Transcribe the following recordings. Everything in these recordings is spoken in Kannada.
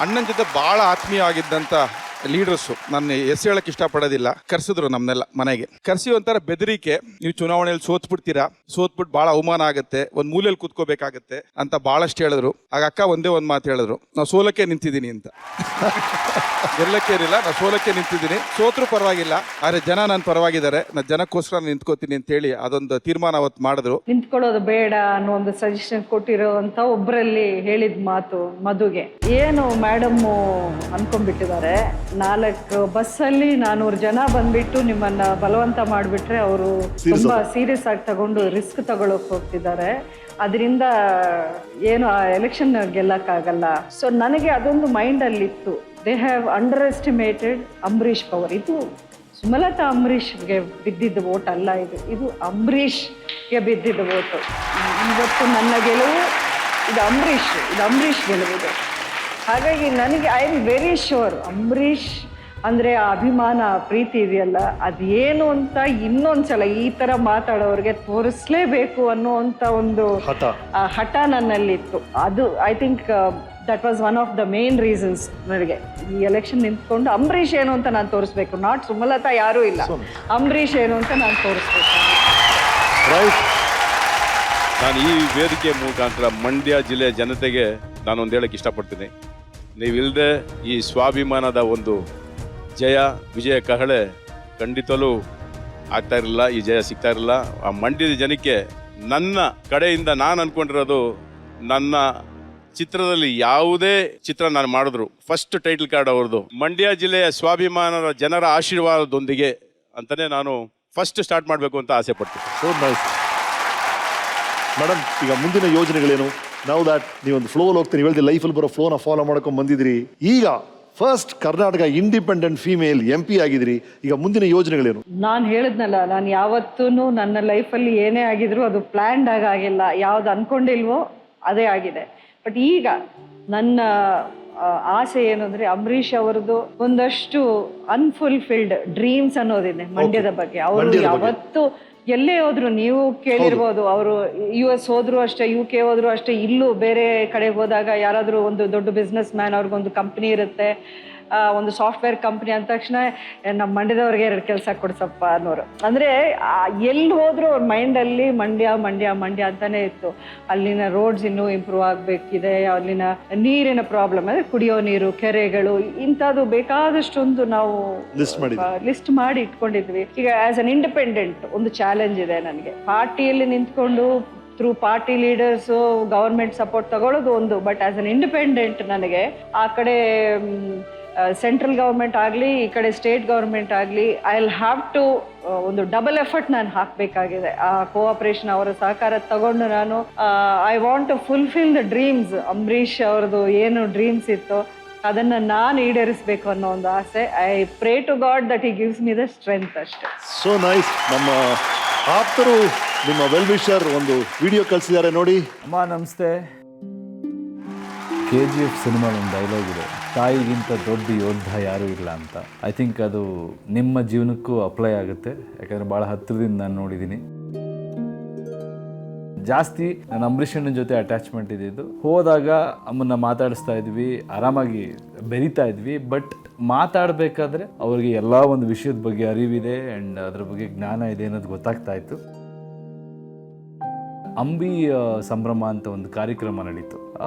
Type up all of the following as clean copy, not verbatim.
ಅಣ್ಣನ ಜೊತೆ ಭಾಳ ಆತ್ಮೀಯ ಆಗಿದ್ದಂಥ ಲೀಡರ್ಸು ನನ್ನ ಹೆಸರು ಹೇಳಕ್ಕೆ ಇಷ್ಟಪಡೋದಿಲ್ಲ. ಕರೆಸಿದ್ರು ನಮ್ಮನ್ನೆಲ್ಲ ಮನೆಗೆ. ಕರೆಸಿ ಒಂಥರ ಬೆದರಿಕೆ, ನೀವು ಚುನಾವಣೆಯಲ್ಲಿ ಸೋತ್ಬಿಡ್ತೀರಾ, ಸೋತ್ಬಿಟ್ಟು ಭಾಳ ಅವಮಾನ ಆಗುತ್ತೆ, ಒಂದು ಮೂಲೆಯಲ್ಲಿ ಕೂತ್ಕೋಬೇಕಾಗತ್ತೆ ಅಂತ ಭಾಳಷ್ಟು ಹೇಳಿದ್ರು. ಆಗ ಅಕ್ಕ ಒಂದೇ ಒಂದು ಮಾತು ಹೇಳಿದ್ರು, ನಾವು ಸೋಲಕ್ಕೆ ನಿಂತಿದ್ದೀನಿ ಅಂತ. ಗೆಲ್ಲಕ್ಕೆ ಇರಲಿಲ್ಲ, ನಾವು ಸೋಲಕ್ಕೆ ನಿಂತಿದ್ದೀನಿ. ಸೋತ್ರೂ ಪರವಾಗಿಲ್ಲ, ಆದರೆ ಜನ ನನ್ನ ಪರವಾಗಿದ್ದಾರೆ, ನಾನು ಜನಕ್ಕೋಸ್ಕರ ನಿಂತ್ಕೋತೀನಿ ಅಂತೇಳಿ ಅದೊಂದು ತೀರ್ಮಾನ ಅವತ್ತು ಮಾಡಿದ್ರು. ನಿಂತ್ಕೊಳ್ಳೋದು ಬೇಡ ಅನ್ನೋ ಒಂದು ಸಜೆಷನ್ ಕೊಟ್ಟಿರೋಂಥ ಒಬ್ಬರಲ್ಲಿ ಹೇಳಿದ ಮಾತು ಮಧುಗೆ. ಏನು ಮೇಡಮ್ಮು ಅನ್ಕೊಂಡ್ಬಿಟ್ಟಿದ್ದಾರೆ, 4 ಬಸ್ಸಲ್ಲಿ 400 ಜನ ಬಂದ್ಬಿಟ್ಟು ನಿಮ್ಮನ್ನ ಬಲವಂತ ಮಾಡಿಬಿಟ್ರೆ ಅವರು ತುಂಬಾ ಸೀರಿಯಸ್ ಆಗಿ ತಗೊಂಡು ರಿಸ್ಕ್ ತಗೊಳಕ್ ಹೋಗ್ತಿದ್ದಾರೆ, ಅದರಿಂದ ಏನು ಆ ಎಲೆಕ್ಷನ್ ಗೆಲ್ಲಕ್ಕಾಗಲ್ಲ. ಸೊ ನನಗೆ ಅದೊಂದು ಮೈಂಡಲ್ಲಿ ಇತ್ತು. They have under estimated Ambareesh power. ಇದು ಸುಮಲತಾ ಅಂಬರೀಷ್ಗೆ ಬಿದ್ದಿದ್ದ ವೋಟ್ ಅಲ್ಲ, ಇದು ಅಂಬರೀಷ್ಗೆ ಬಿದ್ದಿದ್ದ ವೋಟು. ಇವತ್ತು ನನ್ನ ಗೆಲುವು ಇದು ಅಂಬರೀಷ್ ಗೆಲುವಿದೆ. ಹಾಗಾಗಿ ನನಗೆ I am very sure Ambareesh ಅಂದರೆ ಆ ಅಭಿಮಾನ ಪ್ರೀತಿ ಇದೆಯಲ್ಲ, ಅದೇನು ಅಂತ ಇನ್ನೊಂದ್ಸಲ ಈ ಥರ ಮಾತಾಡೋರಿಗೆ ತೋರಿಸ್ಲೇಬೇಕು ಅನ್ನೋವಂಥ ಒಂದು ಹಠ ನನ್ನಲ್ಲಿತ್ತು. ಅದು I think that was one of the main reasons. ನನಗೆ ಈ ಎಲೆಕ್ಷನ್ ನಿಂತ್ಕೊಂಡು ಅಂಬರೀಷ್ ಏನು ಅಂತ ನಾನು ತೋರಿಸ್ಬೇಕು, ನಾಟ್ ಸುಮಲತಾ ಯಾರೂ ಇಲ್ಲ, ಅಂಬರೀಷ್ ಏನು ಅಂತ ನಾನು ತೋರಿಸ್ಬೇಕು. ನಾನು ಈ ವೇದಿಕೆ ಮುಖಾಂತರ ಮಂಡ್ಯ ಜಿಲ್ಲೆಯ ಜನತೆಗೆ ನಾನೊಂದು ಹೇಳಕ್ಕೆ ಇಷ್ಟಪಡ್ತೀನಿ. ನೀವಿಲ್ಲದೆ ಈ ಸ್ವಾಭಿಮಾನದ ಒಂದು ವಿಜಯ ಕಹಳೆ ಖಂಡಿತಲೂ ಆಗ್ತಾ ಇರಲಿಲ್ಲ, ಈ ಜಯ ಸಿಗ್ತಾ ಇರಲಿಲ್ಲ. ಆ ಮಂಡ್ಯದ ಜನಕ್ಕೆ ನನ್ನ ಕಡೆಯಿಂದ ನಾನು ಅನ್ಕೊಂಡಿರೋದು, ನನ್ನ ಚಿತ್ರದಲ್ಲಿ ಯಾವುದೇ ಚಿತ್ರ ನಾನು ಮಾಡಿದ್ರು ಫಸ್ಟ್ ಟೈಟಲ್ ಕಾರ್ಡ್ ಅವ್ರದ್ದು ಮಂಡ್ಯ ಜಿಲ್ಲೆಯ ಸ್ವಾಭಿಮಾನದ ಜನರ ಆಶೀರ್ವಾದದೊಂದಿಗೆ ಅಂತಲೇ ನಾನು ಫಸ್ಟ್ ಸ್ಟಾರ್ಟ್ ಮಾಡಬೇಕು ಅಂತ ಆಸೆ ಪಡ್ತೀನಿ. ಮೇಡಮ್, ಈಗ ಮುಂದಿನ ಯೋಜನೆಗಳೇನು? ನಾವು ದಾಟ್ ನೀವೊಂದು ಫ್ಲೋಲ್ ಹೋಗ್ತೀನಿ, ಹೇಳ್ದು ಲೈಫಲ್ಲಿ ಬರೋ ಫ್ಲೋನ ಫಾಲೋ ಮಾಡ್ಕೊಂಡು ಬಂದಿದ್ರಿ. ಈಗ first Karnataka independent female MP ಆಗಿದ್ರಿ. ಈಗ ಮುಂದಿನ ಯೋಜನೆಗಳೇನು? ನಾನು ಹೇಳಿದ್ನಲ್ಲ, ನಾನು ಯಾವತ್ತೂ ನನ್ನ ಲೈಫಲ್ಲಿ ಏನೇ ಆಗಿದ್ರು ಅದು ಪ್ಲ್ಯಾನ್ಡ್ ಆಗಿಲ್ಲ. ಯಾವ್ದು ಅನ್ಕೊಂಡಿಲ್ವೋ ಅದೇ ಆಗಿದೆ. ಬಟ್ ಈಗ ನನ್ನ ಆಸೆ ಏನು ಅಂದರೆ, ಅಂಬರೀಷ್ ಅವರದ್ದು ಒಂದಷ್ಟು ಅನ್ಫುಲ್ಫಿಲ್ಡ್ ಡ್ರೀಮ್ಸ್ ಅನ್ನೋದಿದೆ ಮಂಡ್ಯದ ಬಗ್ಗೆ. ಅವರು ಯಾವತ್ತು ಎಲ್ಲೇ ಹೋದ್ರು, ನೀವು ಕೇಳಿರ್ಬೋದು, ಅವರು US ಹೋದ್ರು ಅಷ್ಟೇ, UK ಹೋದ್ರು ಅಷ್ಟೇ, ಇಲ್ಲೂ ಬೇರೆ ಕಡೆ ಹೋದಾಗ ಯಾರಾದರೂ ಒಂದು ದೊಡ್ಡ ಬಿಸ್ನೆಸ್ ಮ್ಯಾನ್, ಅವ್ರಿಗೊಂದು ಕಂಪ್ನಿ ಇರುತ್ತೆ, ಒಂದು ಸಾಫ್ಟ್ವೇರ್ ಕಂಪ್ನಿ ಅಂದ ತಕ್ಷಣ ನಮ್ಮ ಮಂಡ್ಯದವ್ರಿಗೆ 2 ಕೆಲಸ ಕೊಡ್ಸಪ್ಪ ಅನ್ನೋರು. ಅಂದರೆ ಎಲ್ಲಿ ಹೋದ್ರು ಅವ್ರ ಮೈಂಡಲ್ಲಿ ಮಂಡ್ಯ ಅಂತಾನೆ ಇತ್ತು. ಅಲ್ಲಿನ ರೋಡ್ಸ್ ಇನ್ನೂ ಇಂಪ್ರೂವ್ ಆಗಬೇಕಿದೆ, ಅಲ್ಲಿನ ನೀರಿನ ಪ್ರಾಬ್ಲಮ್, ಅಂದರೆ ಕುಡಿಯೋ ನೀರು, ಕೆರೆಗಳು, ಇಂಥದ್ದು ಬೇಕಾದಷ್ಟೊಂದು ನಾವು ಲಿಸ್ಟ್ ಮಾಡಿ ಇಟ್ಕೊಂಡಿದ್ವಿ. ಈಗ ಆಸ್ ಅನ್ ಇಂಡಿಪೆಂಡೆಂಟ್ ಒಂದು ಚಾಲೆಂಜ್ ಇದೆ ನನಗೆ. ಪಾರ್ಟಿಯಲ್ಲಿ ನಿಂತ್ಕೊಂಡು through party leaders government support ತಗೊಳ್ಳೋದು ಒಂದು, ಬಟ್ ಆಸ್ ಅನ್ ಇಂಡಿಪೆಂಡೆಂಟ್ ನನಗೆ ಆ ಕಡೆ ಸೆಂಟ್ರಲ್ ಗೌರ್ಮೆಂಟ್ ಆಗಲಿ, ಈ ಕಡೆ ಸ್ಟೇಟ್ ಗೌರ್ಮೆಂಟ್ ಆಗಲಿ, ಐ ವಿಲ್ ಹ್ಯಾವ್ ಟು ಒಂದು ಡಬಲ್ ಎಫರ್ಟ್ ನಾನು ಹಾಕಬೇಕಾಗಿದೆ. ಆ ಕೋಆಪರೇಷನ್, ಅವರ ಸಹಕಾರ ತಗೊಂಡು ನಾನು I want to fulfil the dreams. Ambareesh ಅವ್ರದ್ದು ಏನು ಡ್ರೀಮ್ಸ್ ಇತ್ತು ಅದನ್ನು ನಾನು ಈಡೇರಿಸಬೇಕು ಅನ್ನೋ ಒಂದು ಆಸೆ. I pray to God that he gives me the strength ಅಷ್ಟೇ. So nice. ನಮ್ಮ ಆಪ್ತರು ನಿಮ್ಮ ವೆಲ್ ವಿಶರ್ ಒಂದು ವಿಡಿಯೋ ಕಳಿಸಿದ್ದಾರೆ ನೋಡಿ. ಅಮ್ಮ ನಮಸ್ತೆ. KGF ಸಿನಿಮಾದ ಒಂದು ಡೈಲಾಗ್ ಇದೆ, ತಾಯಿಗಿಂತ ದೊಡ್ಡ ಯೋಧ ಯಾರೂ ಇಲ್ಲ ಅಂತ. ಐ ಥಿಂಕ್ ಅದು ನಿಮ್ಮ ಜೀವನಕ್ಕೂ ಅಪ್ಲೈ ಆಗುತ್ತೆ, ಯಾಕಂದರೆ ಭಾಳ ಹತ್ತಿರದಿಂದ ನಾನು ನೋಡಿದ್ದೀನಿ. ಜಾಸ್ತಿ ನಾನು ಅಂಬರೀಷ್ ಅಣ್ಣನ ಜೊತೆ ಅಟ್ಯಾಚ್ಮೆಂಟ್ ಇದ್ದಿದ್ದು. ಹೋದಾಗ ಅಮ್ಮನ್ನ ಮಾತಾಡಿಸ್ತಾ ಇದ್ವಿ, ಆರಾಮಾಗಿ ಬೆರಿತಾ ಇದ್ವಿ. ಬಟ್ ಮಾತಾಡಬೇಕಾದ್ರೆ ಅವ್ರಿಗೆ ಎಲ್ಲ ಒಂದು ವಿಷಯದ ಬಗ್ಗೆ ಅರಿವಿದೆ ಆ್ಯಂಡ್ ಅದ್ರ ಬಗ್ಗೆ ಜ್ಞಾನ ಇದೆ ಅನ್ನೋದು ಗೊತ್ತಾಗ್ತಾ ಇತ್ತು. ಅಂಬಿ ಸಂಭ್ರಮ ಅಂತ ಒಂದು ಕಾರ್ಯಕ್ರಮ ನಡೀತು.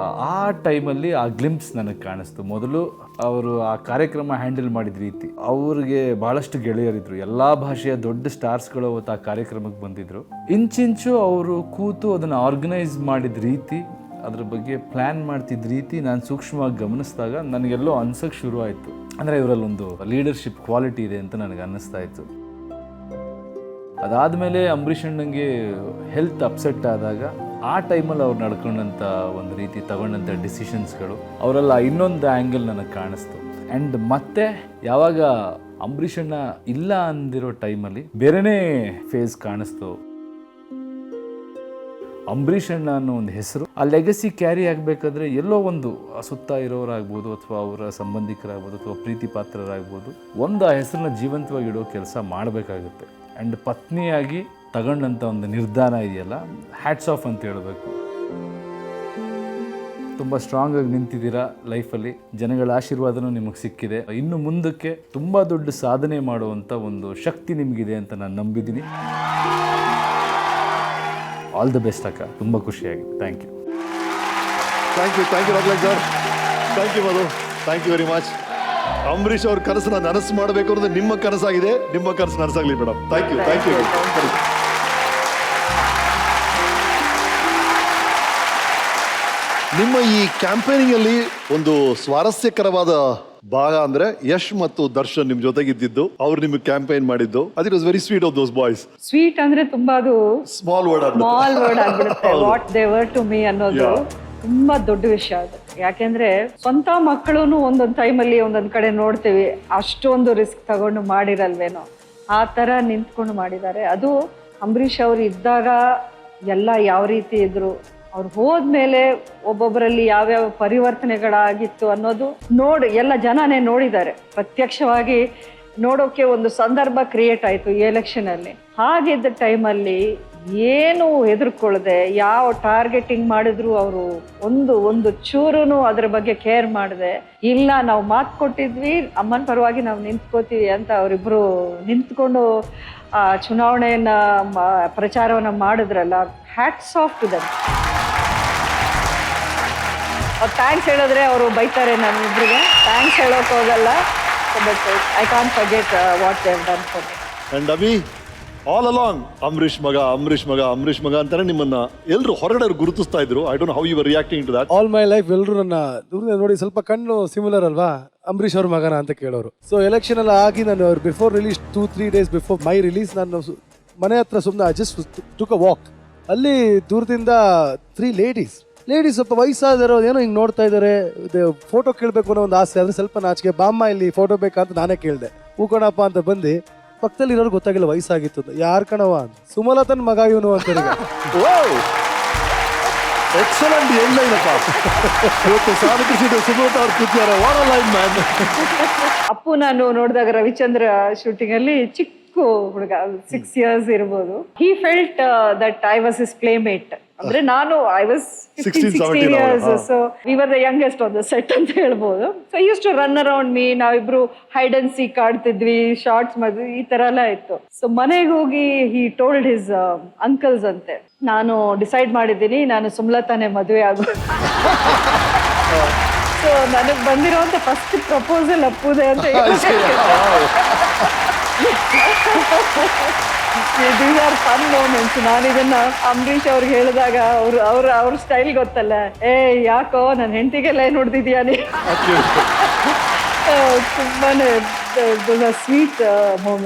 ಆ ಟೈಮಲ್ಲಿ ಆ ಗ್ಲಿಂಪ್ಸ್ ನನಗೆ ಕಾಣಿಸ್ತು. ಮೊದಲು ಅವರು ಆ ಕಾರ್ಯಕ್ರಮ ಹ್ಯಾಂಡಲ್ ಮಾಡಿದ ರೀತಿ, ಅವ್ರಿಗೆ ಭಾಳಷ್ಟು ಗೆಳೆಯರಿದ್ರು, ಎಲ್ಲ ಭಾಷೆಯ ದೊಡ್ಡ ಸ್ಟಾರ್ಸ್ಗಳು ಅವತ್ತು ಆ ಕಾರ್ಯಕ್ರಮಕ್ಕೆ ಬಂದಿದ್ರು. ಇಂಚಿಂಚು ಅವರು ಕೂತು ಅದನ್ನು ಆರ್ಗನೈಸ್ ಮಾಡಿದ ರೀತಿ, ಅದ್ರ ಬಗ್ಗೆ ಪ್ಲ್ಯಾನ್ ಮಾಡ್ತಿದ್ದ ರೀತಿ ನಾನು ಸೂಕ್ಷ್ಮವಾಗಿ ಗಮನಿಸಿದಾಗ ನನಗೆಲ್ಲೋ ಅನ್ಸೋಕ್ಕೆ ಶುರು ಆಯಿತು. ಅಂದರೆ ಇವರಲ್ಲೊಂದು ಲೀಡರ್ಶಿಪ್ ಕ್ವಾಲಿಟಿ ಇದೆ ಅಂತ ನನಗೆ ಅನ್ನಿಸ್ತಾ ಇತ್ತು. ಅದಾದಮೇಲೆ ಅಂಬರೀಷ್ ಅಣ್ಣಂಗೆ ಹೆಲ್ತ್ ಅಪ್ಸೆಟ್ ಆದಾಗ ಆ ಟೈಮಲ್ಲಿ ಅವ್ರು ನಡ್ಕೊಂಡಂಥ ಒಂದು ರೀತಿ ತಗೊಂಡಂಥ ಡಿಸಿಷನ್ಸ್ಗಳು, ಅವರೆಲ್ಲ ಇನ್ನೊಂದು ಆ್ಯಂಗಲ್ ನನಗೆ ಕಾಣಿಸ್ತು. ಆ್ಯಂಡ್ ಮತ್ತೆ ಯಾವಾಗ ಅಂಬರೀಷ್ ಅಣ್ಣ ಇಲ್ಲ ಅಂದಿರೋ ಟೈಮಲ್ಲಿ ಬೇರೆನೇ ಫೇಸ್ ಕಾಣಿಸ್ತು. ಅಂಬರೀಷ್ ಅಣ್ಣ ಅನ್ನೋ ಒಂದು ಹೆಸರು, ಆ ಲೆಗಸಿ ಕ್ಯಾರಿ ಆಗಬೇಕಾದ್ರೆ ಎಲ್ಲೋ ಒಂದು ಸುತ್ತ ಇರೋರಾಗ್ಬೋದು, ಅಥವಾ ಅವರ ಸಂಬಂಧಿಕರಾಗ್ಬೋದು, ಅಥವಾ ಪ್ರೀತಿ ಪಾತ್ರರಾಗ್ಬೋದು, ಒಂದು ಆ ಹೆಸರನ್ನ ಜೀವಂತವಾಗಿ ಇಡೋ ಕೆಲಸ ಮಾಡಬೇಕಾಗುತ್ತೆ. ಆ್ಯಂಡ್ ಪತ್ನಿಯಾಗಿ ತಗೊಂಡಂಥ ಒಂದು ನಿರ್ಧಾರ ಇದೆಯಲ್ಲ, ಹ್ಯಾಟ್ಸ್ ಆಫ್ ಅಂತ ಹೇಳಬೇಕು. ತುಂಬ ಸ್ಟ್ರಾಂಗ್ ಆಗಿ ನಿಂತಿದ್ದೀರಾ ಲೈಫಲ್ಲಿ. ಜನಗಳ ಆಶೀರ್ವಾದನೂ ನಿಮಗೆ ಸಿಕ್ಕಿದೆ. ಇನ್ನು ಮುಂದಕ್ಕೆ ತುಂಬ ದೊಡ್ಡ ಸಾಧನೆ ಮಾಡುವಂಥ ಒಂದು ಶಕ್ತಿ ನಿಮಗಿದೆ ಅಂತ ನಾನು ನಂಬಿದ್ದೀನಿ. ಆಲ್ ದ ಬೆಸ್ಟ್ ಅಕ್ಕ. ತುಂಬ ಖುಷಿಯಾಗಿದೆ. Thank you. Thank you Raghavendra sir. Thank you Madhu. Thank you very much. Ambareesh ಅವ್ರ ಕನಸನ್ನ ನನಸು ಮಾಡಬೇಕು ಅನ್ನೋದು ನಿಮ್ಮ ಕನಸಾಗಿದೆ. ನಿಮ್ಮ ಕನಸು ನನಸಾಗಲಿ ಮೇಡಮ್. Thank you. ನಿಮ್ಮ ಈ ಕ್ಯಾಂಪೇನಿಂಗ್ ಅಲ್ಲಿ ಒಂದು ಸ್ವಾರಸ್ಯಕರವಾದ ಭಾಗ ಅಂದ್ರೆ ಯಶ್ ಮತ್ತು ದರ್ಶನ್ ನಿಮ್ ಜೊತೆಗಿದ್ದು ಅವ್ರು ನಿಮ್ಗೆ ಕ್ಯಾಂಪೇನ್ ಮಾಡಿದ್ದು. ಅದು it was very sweet of those boys. Sweet ಅಂದ್ರೆ ತುಂಬಾ ಅದು ಸ್ಮಾಲ್ ವರ್ಡ್ ಆಗ್ಬಿಡುತ್ತೆ. What they were to me ಅನ್ನೋದು ತುಂಬಾ ದೊಡ್ಡ ವಿಷಯ ಅದು. ಯಾಕೆಂದ್ರೆ ಸ್ವಂತ ಮಕ್ಕಳು ಒಂದೊಂದು ಟೈಮಲ್ಲಿ ಒಂದೊಂದ್ ಕಡೆ ನೋಡ್ತೀವಿ, ಅಷ್ಟೊಂದು ರಿಸ್ಕ್ ತಗೊಂಡು ಮಾಡಿರಲ್ವೇನೋ, ಆ ತರ ನಿಂತ್ಕೊಂಡು ಮಾಡಿದ್ದಾರೆ. ಅದು ಅಂಬರೀಷ್ ಅವ್ರು ಇದ್ದಾಗ ಎಲ್ಲ ಯಾವ ರೀತಿ ಇದ್ರು, ಅವ್ರು ಹೋದ್ಮೇಲೆ ಒಬ್ಬೊಬ್ಬರಲ್ಲಿ ಯಾವ್ಯಾವ ಪರಿವರ್ತನೆಗಳಾಗಿತ್ತು ಅನ್ನೋದು ಎಲ್ಲ ಜನನೇ ನೋಡಿದ್ದಾರೆ. ಪ್ರತ್ಯಕ್ಷವಾಗಿ ನೋಡೋಕೆ ಒಂದು ಸಂದರ್ಭ ಕ್ರಿಯೇಟ್ ಆಯ್ತು ಈ ಎಲೆಕ್ಷನ್ ಅಲ್ಲಿ. ಹಾಗಿದ್ದ ಟೈಮಲ್ಲಿ ಏನು ಹೆದರ್ಕೊಳ್ಳದೆ ಯಾವ ಟಾರ್ಗೆಟಿಂಗ್ ಮಾಡಿದ್ರು ಅವರು ಒಂದು ಚೂರುನು ಅದ್ರ ಬಗ್ಗೆ ಕೇರ್ ಮಾಡದೆ, ಇಲ್ಲ ನಾವು ಮಾತು ಕೊಟ್ಟಿದ್ವಿ ಅಮ್ಮನ ಪರವಾಗಿ ನಾವು ನಿಂತ್ಕೋತೀವಿ ಅಂತ ಅವರಿಬ್ರು ನಿಂತ್ಕೊಂಡು ಆ ಚುನಾವಣೆಯನ್ನ ಪ್ರಚಾರವನ್ನ ಮಾಡಿದ್ರಲ್ಲ, ಹ್ಯಾಟ್ಸ್ ಆಫ್ ಟು ದೆಮ್. ಅವ್ರು ಥ್ಯಾಂಕ್ಸ್ ಹೇಳಿದ್ರೆ ಅವರು ಬೈತಾರೆ ನಮ್ಮಿಬ್ರಿಗೆ, ಥ್ಯಾಂಕ್ಸ್ ಹೇಳೋಕೆ ಹೋಗಲ್ಲ. But I can't forget what they have done for me. And Abhi, all along Ambareesh ಮಗ ಅಂತಾನೆ ನಿಮ್ಮನ್ನ ಎಲ್ಲರೂ ಹೊರಗಡೆ ಗುರುತಿಸ್ತಾ ಇದ್ರು. I don't know how you were reacting to that. All my life ಎಲ್ಲರೂ ನನ್ನ ದೂರದಿಂದ ನೋಡಿ ಸ್ವಲ್ಪ ಕಣ್ಣು ಸಿಮಿಲರ್ ಅಲ್ವಾ, ಅಂಬರೀಷ್ ಅವ್ರ ಮಗನ ಅಂತ ಕೇಳೋರು. ಸೊ ಎಲೆಕ್ಷನ್ ಎಲ್ಲ ಆಗಿ ನಾನು ಬಿಫೋರ್ ರಿಲೀಸ್ 2-3 days ಬಿಫೋರ್ ಮೈ ರಿಲೀಸ್ ನಾನು ಮನೆ ಹತ್ರ ಸುಮ್ಮನೆ ಜಸ್ಟ್ ಟುಕ್ ಅ ವಾಕ್. ಅಲ್ಲಿ ದೂರದಿಂದ 3 ಲೇಡೀಸ್ ಸ್ವಲ್ಪ ವಯಸ್ಸಾದರೋ ಏನೋ ಹಿಂಗೆ ನೋಡ್ತಾ ಇದ್ದಾರೆ. ಫೋಟೋ ಕೇಳಬೇಕು ಅನ್ನೋ ಒಂದು ಆಸೆ, ಆದರೆ ಸ್ವಲ್ಪ ನಾಚಿಕೆ. ಬಾಮ್ಮ ಇಲ್ಲಿ ಫೋಟೋ ಬೇಕಂತ ನಾನೇ ಕೇಳಿದೆ. ಹೂಕಣಪ್ಪ ಅಂತ ಬಂದು ಪಕ್ಕದಲ್ಲಿ ಇರೋರು ಗೊತ್ತಾಗಿಲ್ಲ ವಯಸ್ಸಾಗಿತ್ತು ಅಂತ. ಯಾರು ಕಣವ? ಸುಮಲತನ್ ಮಗ ಇವನು ಅಂತ. ಎಕ್ಸಲೆಂಟ್ ಏನಪ್ಪ, ಇವತ್ತು ಸಾಧಕಿಸಿದ ಸುಮಲತಾ ಅವ್ರು ಕೂತಿದ್ದಾರೆ. What a line man. Appu ನಾನು ನೋಡಿದಾಗ ರವಿಚಂದ್ರ ಶೂಟಿಂಗ್ ಅಲ್ಲಿ ಚಿಕ್ಕ ಹುಡುಗ 6 years ಇರ್ಬೋದು. He felt that I was his playmate. ಅಂದ್ರೆ ನಾನು I was 16 years, so we were the youngest on the set ಅಂತ ಹೇಳ್ಬೋದು. So used to run around me. ನಾವಿಬ್ರು ಹೈಡ್ ಅಂಡ್ ಸೀಕ್ ಆಡ್ತಿದ್ವಿ, ಶಾರ್ಟ್ಸ್ ಮಾಡಿದ್ವಿ, ಈ ತರ ಎಲ್ಲ ಇತ್ತು. ಸೊ ಮನೆಗೆ ಹೋಗಿ ಹಿ ಟೋಲ್ಡ್ ಹಿಸ್ ಅಂಕಲ್ಸ್ ಅಂತೆ, ನಾನು ಡಿಸೈಡ್ ಮಾಡಿದ್ದೀನಿ ನಾನು ಸುಮಲತಾನೇ ಮದುವೆ ಆಗೋದು. ಸೊ ನನಗೆ ಬಂದಿರೋಂಥ ಫಸ್ಟ್ ಪ್ರಪೋಸಲ್ ಅಪ್ಪುದೆ ಅಂತ. These are fun moments. ನಾನಿದನ್ನ ಅಂಬರೀಷ್ ಅವ್ರಿಗೆ ಹೇಳಿದಾಗ ಅವ್ರ ಸ್ಟೈಲ್ ಗೊತ್ತಲ್ಲ, ಯಾಕೋ ನನ್ನ ಹೆಂಡತಿಗೆಲ್ಲ ಏನು ಹೊಡೆದಿದ್ಯಾ ನೀ. ತುಂಬಾನೇ ಸ್ವೀಟ್ ಮೂಮೆಂಟ್.